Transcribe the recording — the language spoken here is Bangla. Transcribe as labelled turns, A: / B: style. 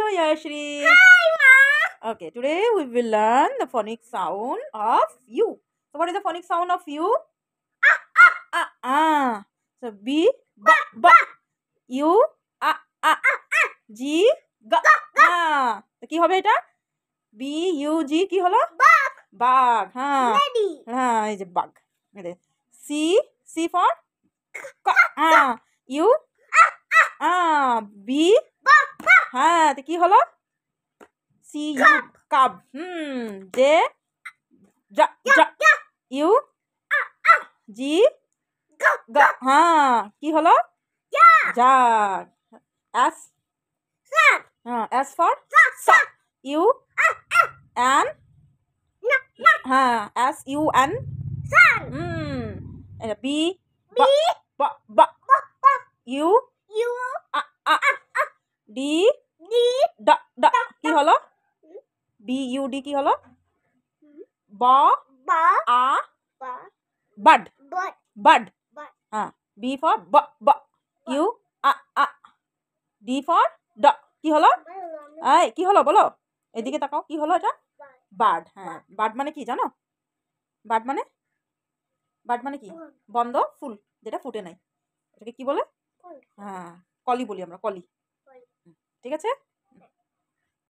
A: Hello, Yashri.
B: Hi, Ma.
A: Okay, today we will learn the phonic sound of U. So, what is the phonic sound of U? So, B, B, B. U, A, A. G, G. তো কি হবে এটা? B, U, G কি হলো?
B: বাঘ।
A: বাঘ। হ্যাঁ
B: Lady.
A: হ্যাঁ, এই যে বাঘ। C, C for U, B, হ্যাঁ তো কি হলো? C, U, কাব। J, J, U, G, G, হ্যাঁ কি হলো? জাগ। S, S for U, N, হ্যাঁ S, U, N, B, B, B, B, U, D, D, D কি হলো? B, U, D কি হলো? ব, আ, বাড। বাড। হ্যাঁ B for B, B, U, A, D for D কি হলো? এই কি হলো বলো? এদিকে তাকাও, কি হলো এটা? বার্ড। হ্যাঁ বার্ড মানে কি জানো? বার্ড মানে কি? বন্ধ ফুল, যেটা ফুটে নাই, এটাকে কি বলে? হ্যাঁ কলি বলি আমরা, কলি। ঠিক আছে।